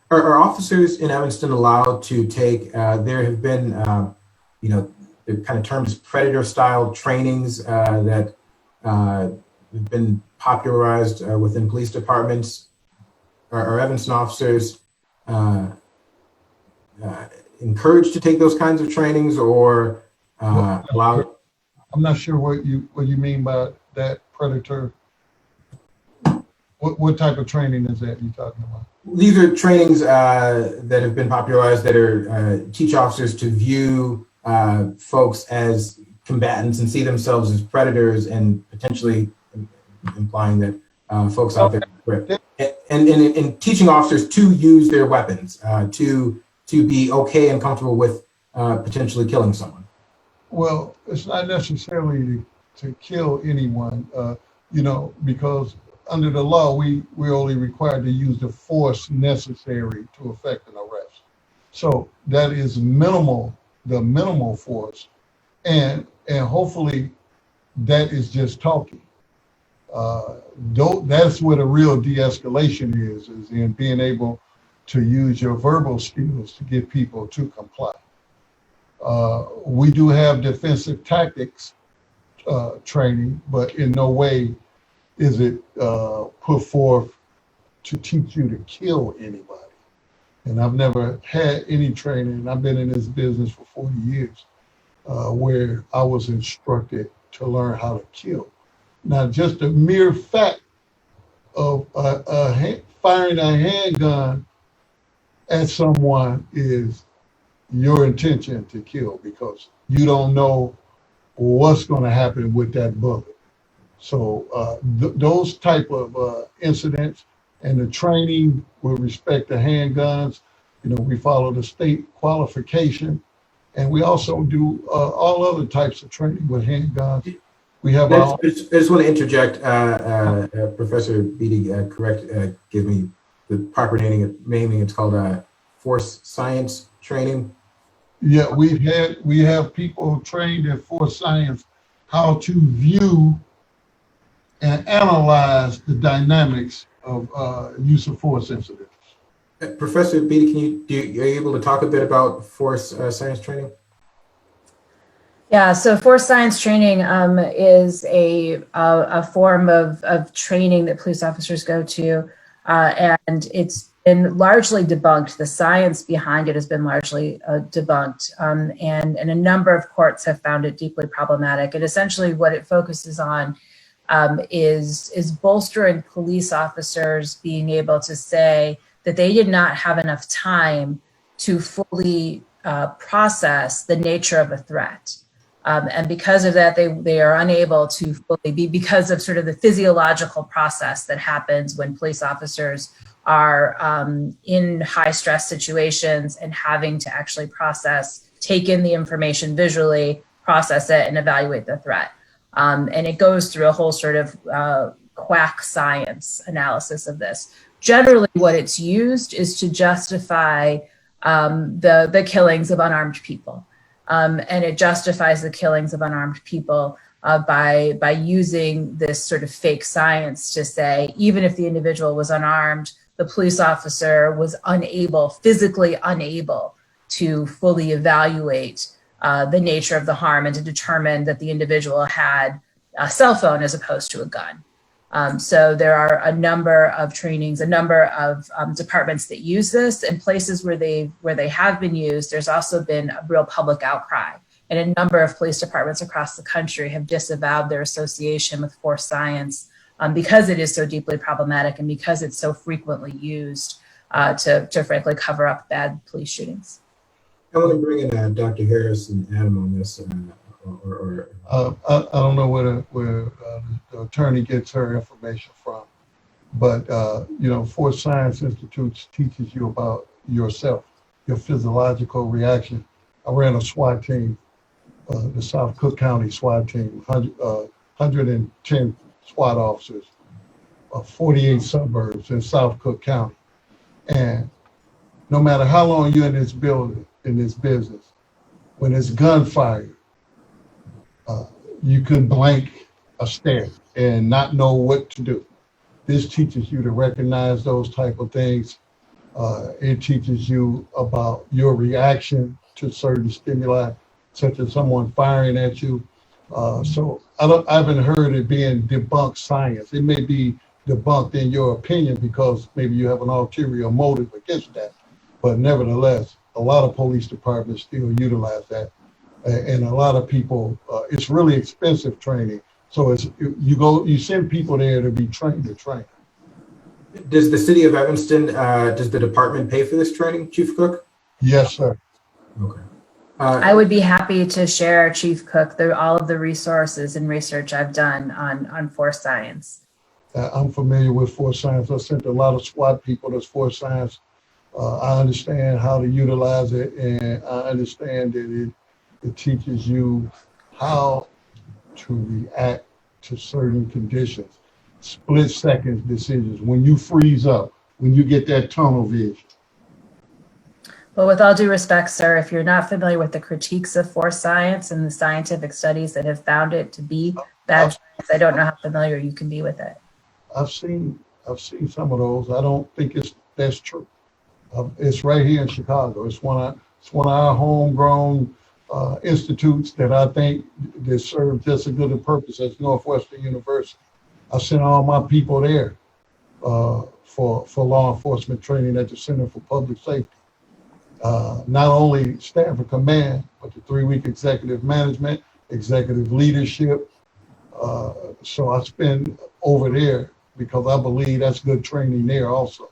Are officers in Evanston allowed to take, there have been, the kind of terms predator-style trainings that have been popularized within police departments. Are Evanston officers encouraged to take those kinds of trainings, or allowed? I'm not sure what you mean by that predator. What type of training is that you talking about? These are trainings that have been popularized that are teach officers to view folks as combatants and see themselves as predators, and potentially implying that folks out there, and teaching officers to use their weapons, to be okay and comfortable with potentially killing someone. Well, it's not necessarily to kill anyone, because under the law, we're only required to use the force necessary to effect an arrest. So that is the minimal force, and hopefully that is just talking. That's where the real de-escalation is in being able to use your verbal skills to get people to comply. We do have defensive tactics training, but in no way is it put forth to teach you to kill anybody. And I've never had any training. I've been in this business for 40 years where I was instructed to learn how to kill. Now, just the mere fact of firing a handgun at someone is your intention to kill, because you don't know what's going to happen with that bullet. So those type of incidents and the training with respect to handguns, we follow the state qualification, and we also do all other types of training with handguns. We have I just want to interject, Professor Beatty, give me the proper naming. It's called force science training. Yeah, we have people trained in force science, how to view and analyze the dynamics of use of force incidents. Professor Beatty, are you able to talk a bit about force science training? Yeah, so force science training is a form of training that police officers go to, and it's been largely debunked. The science behind it has been largely debunked, and a number of courts have found it deeply problematic. And essentially what it focuses on is bolstering police officers being able to say that they did not have enough time to fully process the nature of a threat. And because of that, they are unable to fully be, because of sort of the physiological process that happens when police officers are in high stress situations and having to actually take in the information visually, process it, and evaluate the threat. And it goes through a whole sort of quack science analysis of this. Generally, what it's used is to justify the killings of unarmed people. And it justifies the killings of unarmed people by using this sort of fake science to say, even if the individual was unarmed, the police officer was physically unable to fully evaluate the nature of the harm and to determine that the individual had a cell phone as opposed to a gun. So there are a number of trainings, a number of departments that use this, and places where they have been used. There's also been a real public outcry, and a number of police departments across the country have disavowed their association with force science because it is so deeply problematic and because it's so frequently used to frankly cover up bad police shootings. I want to bring in Dr. Harris and Adam on this. I don't know where the attorney gets her information from, but Force Science Institute teaches you about yourself, your physiological reaction. I ran a SWAT team, the South Cook County SWAT team, 110 SWAT officers, 48 suburbs in South Cook County, and no matter how long you're in this building, in this business, when it's gunfire, you could blank a stare and not know what to do. This teaches you to recognize those type of things It teaches you about your reaction to certain stimuli, such as someone firing at you. So I haven't heard it being debunked science. It may be debunked in your opinion because maybe you have an ulterior motive against that. But nevertheless, a lot of police departments still utilize that. And a lot of people, it's really expensive training. So you send people there to be trained to train. Does the city of Evanston, does the department pay for this training, Chief Cook? Yes, sir. Okay. I would be happy to share, Chief Cook, all of the resources and research I've done on force science. I'm familiar with force science. I sent a lot of SWAT people to force science. I understand how to utilize it, and I understand that it teaches you how to react to certain conditions, split second decisions. When you freeze up, when you get that tunnel vision. Well, with all due respect, sir, if you're not familiar with the critiques of force science and the scientific studies that have found it to be bad science, I don't know how familiar you can be with it. I've seen some of those. I don't think that's true. It's right here in Chicago. It's one of our homegrown institutes that I think that serve just as good a purpose as Northwestern University. I sent all my people there for law enforcement training at the Center for Public Safety. Not only Stanford Command, but the 3-week executive management, executive leadership. So I spend over there because I believe that's good training there also.